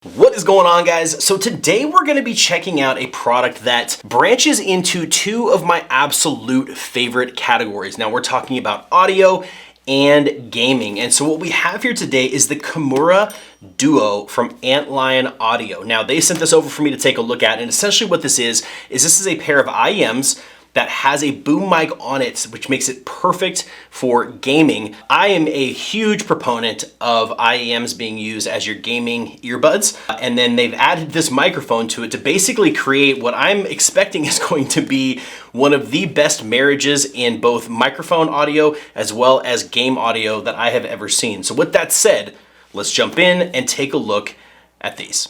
What is going on, guys? So today we're going to be checking out a product that branches into two of my absolute favorite categories. Now we're talking about audio and gaming. And so what we have here today is the Kimura Duo from Antlion Audio. Now they sent this over for me to take a look at, and essentially what this is this is a pair of IEMs that has a boom mic on it, which makes it perfect for gaming. I am a huge proponent of IEMs being used as your gaming earbuds. And then they've added this microphone to it to basically create what I'm expecting is going to be one of the best marriages in both microphone audio as well as game audio that I have ever seen. So with that said, let's jump in and take a look at these.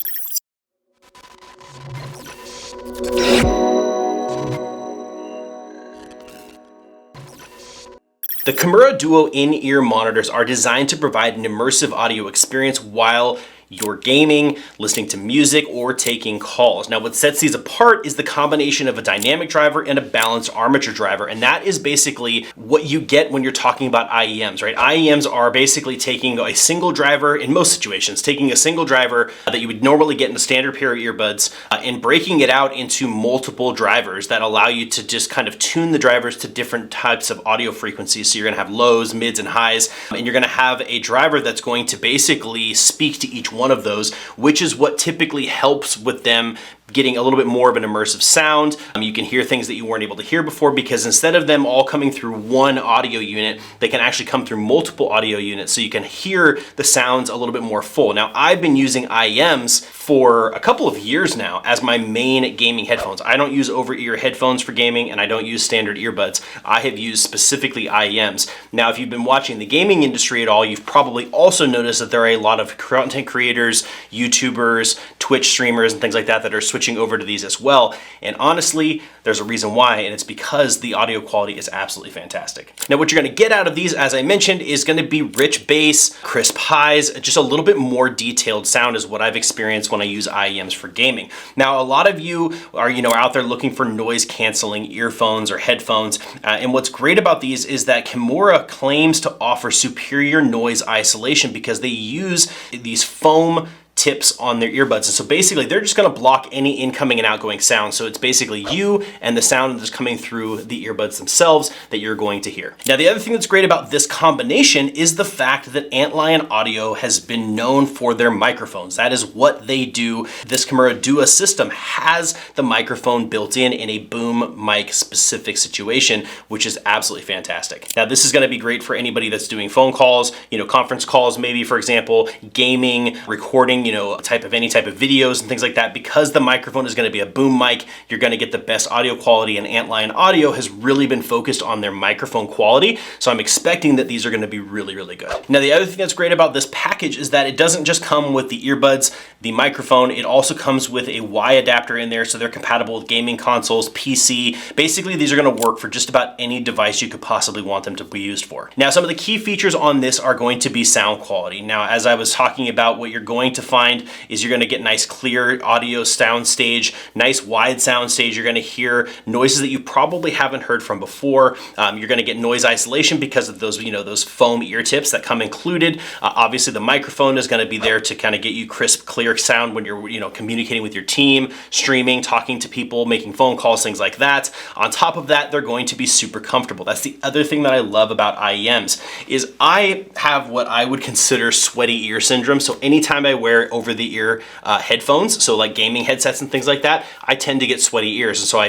The Kimura Duo in-ear monitors are designed to provide an immersive audio experience while you're gaming, listening to music, or taking calls. Now, what sets these apart is the combination of a dynamic driver and a balanced armature driver, and that is basically what you get when you're talking about IEMs, right? IEMs are basically taking a single driver, in most situations, taking a single driver that you would normally get in a standard pair of earbuds and breaking it out into multiple drivers that allow you to just kind of tune the drivers to different types of audio frequencies. So you're gonna have lows, mids, and highs, and you're gonna have a driver that's going to basically speak to each one of those, which is what typically helps with them getting a little bit more of an immersive sound. You can hear things that you weren't able to hear before because instead of them all coming through one audio unit, they can actually come through multiple audio units, so you can hear the sounds a little bit more full. Now, I've been using IEMs for a couple of years now as my main gaming headphones. I don't use over-ear headphones for gaming, and I don't use standard earbuds. I have used specifically IEMs. Now, if you've been watching the gaming industry at all, you've probably also noticed that there are a lot of content creators, YouTubers, Twitch streamers, and things like that that are switching over to these as well. And honestly, there's a reason why, and it's because the audio quality is absolutely fantastic. Now, what you're gonna get out of these, as I mentioned, is gonna be rich bass, crisp highs, just a little bit more detailed sound is what I've experienced when I use IEMs for gaming. Now, a lot of you are out there looking for noise canceling earphones or headphones, and what's great about these is that Kimura claims to offer superior noise isolation because they use these foam tips on their earbuds. And so basically they're just gonna block any incoming and outgoing sound. So it's basically you and the sound that's coming through the earbuds themselves that you're going to hear. Now, the other thing that's great about this combination is the fact that Antlion Audio has been known for their microphones. That is what they do. This Kimura Duo system has the microphone built in a boom mic specific situation, which is absolutely fantastic. Now, this is gonna be great for anybody that's doing phone calls, conference calls, maybe, for example, gaming, recording, any type of videos and things like that. Because the microphone is going to be a boom mic, you're going to get the best audio quality, and Antlion Audio has really been focused on their microphone quality. So I'm expecting that these are going to be really, really good. Now, the other thing that's great about this package is that it doesn't just come with the earbuds, the microphone, it also comes with a Y adapter in there. So they're compatible with gaming consoles, PC. Basically, these are going to work for just about any device you could possibly want them to be used for. Now, some of the key features on this are going to be sound quality. Now, as I was talking about, what you're going to find is you're going to get nice clear audio sound stage, nice wide sound stage. You're going to hear noises that you probably haven't heard from before. You're going to get noise isolation because of those, those foam ear tips that come included. Obviously, the microphone is going to be there to kind of get you crisp, clear sound when you're, communicating with your team, streaming, talking to people, making phone calls, things like that. On top of that, they're going to be super comfortable. That's the other thing that I love about IEMs is I have what I would consider sweaty ear syndrome. So anytime I wear over the ear headphones, so like gaming headsets and things like that, I tend to get sweaty ears. And so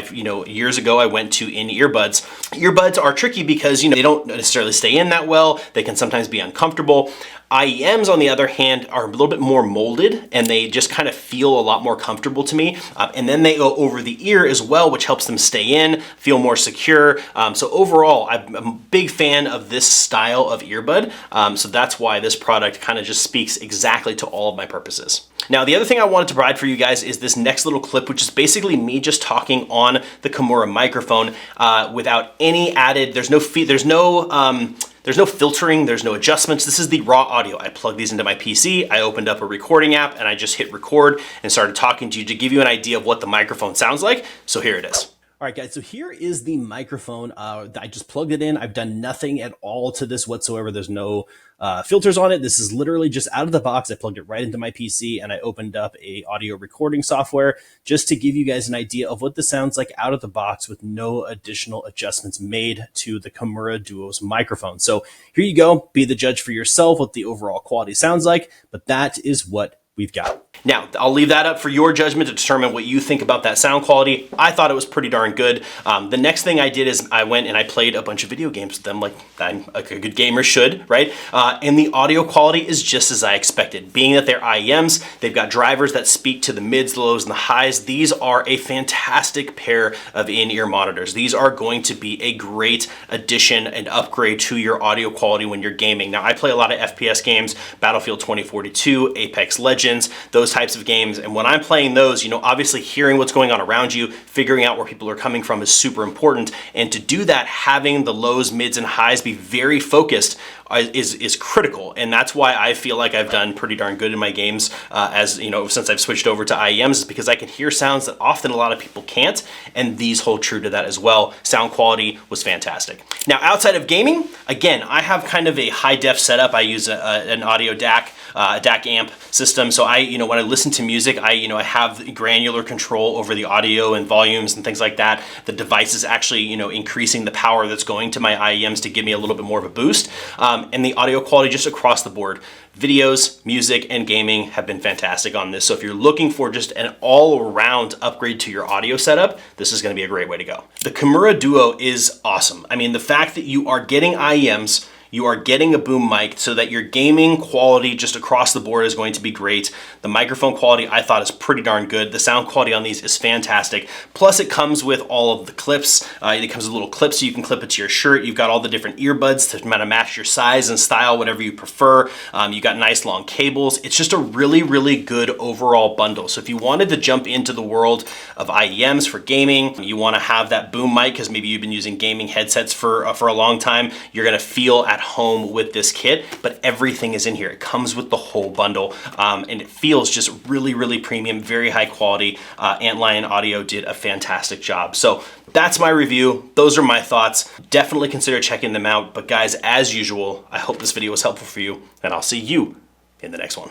years ago I went to in earbuds. Earbuds are tricky because they don't necessarily stay in that well. They can sometimes be uncomfortable. IEMs, on the other hand, are a little bit more molded and they just kind of feel a lot more comfortable to me. And then they go over the ear as well, which helps them stay in, feel more secure. So overall, I'm a big fan of this style of earbud. So that's why this product kind of just speaks exactly to all of my purposes. Now, the other thing I wanted to provide for you guys is this next little clip, which is basically me just talking on the Kimura microphone without any added, there's no filtering, there's no adjustments. This is the raw audio. I plugged these into my PC, I opened up a recording app, and I just hit record and started talking to you to give you an idea of what the microphone sounds like. So here it is. All right, guys, so here is the microphone. I just plugged it in. I've done nothing at all to this whatsoever. There's no filters on it. This is literally just out of the box. I plugged it right into my PC and I opened up a audio recording software just to give you guys an idea of what this sounds like out of the box with no additional adjustments made to the Kimura Duo's microphone. So here you go. Be the judge for yourself what the overall quality sounds like, but that is what we've got. Now, I'll leave that up for your judgment to determine what you think about that sound quality. I thought it was pretty darn good. The next thing I did is I went and I played a bunch of video games with them like a good gamer should, right? And the audio quality is just as I expected. Being that they're IEMs, they've got drivers that speak to the mids, the lows, and the highs. These are a fantastic pair of in-ear monitors. These are going to be a great addition and upgrade to your audio quality when you're gaming. Now, I play a lot of FPS games, Battlefield 2042, Apex Legends, those types of games. And when I'm playing those, obviously hearing what's going on around you, figuring out where people are coming from is super important. And to do that, having the lows, mids, and highs be very focused is critical. And that's why I feel like I've done pretty darn good in my games since I've switched over to IEMs, is because I can hear sounds that often a lot of people can't. And these hold true to that as well. Sound quality was fantastic. Now, outside of gaming, again, I have kind of a high def setup. I use an audio DAC, DAC amp system. So when I listen to music, I have granular control over the audio and volumes and things like that. The device is actually, increasing the power that's going to my IEMs to give me a little bit more of a boost. And the audio quality just across the board, videos, music, and gaming have been fantastic on this. So if you're looking for just an all-around upgrade to your audio setup, this is going to be a great way to go. The Kimura Duo is awesome. I mean, the fact that you are getting IEMs, you are getting a boom mic so that your gaming quality just across the board is going to be great. The microphone quality I thought is pretty darn good. The sound quality on these is fantastic. Plus it comes with all of the clips. It comes with little clips so you can clip it to your shirt. You've got all the different earbuds to kind of match your size and style, whatever you prefer. You got nice long cables. It's just a really, really good overall bundle. So if you wanted to jump into the world of IEMs for gaming, you want to have that boom mic because maybe you've been using gaming headsets for a long time, you're going to feel at home with this kit, but everything is in here. It comes with the whole bundle, and it feels just really, really premium, very high quality. Antlion Audio did a fantastic job. So that's my review. Those are my thoughts. Definitely consider checking them out. But guys, as usual, I hope this video was helpful for you, and I'll see you in the next one.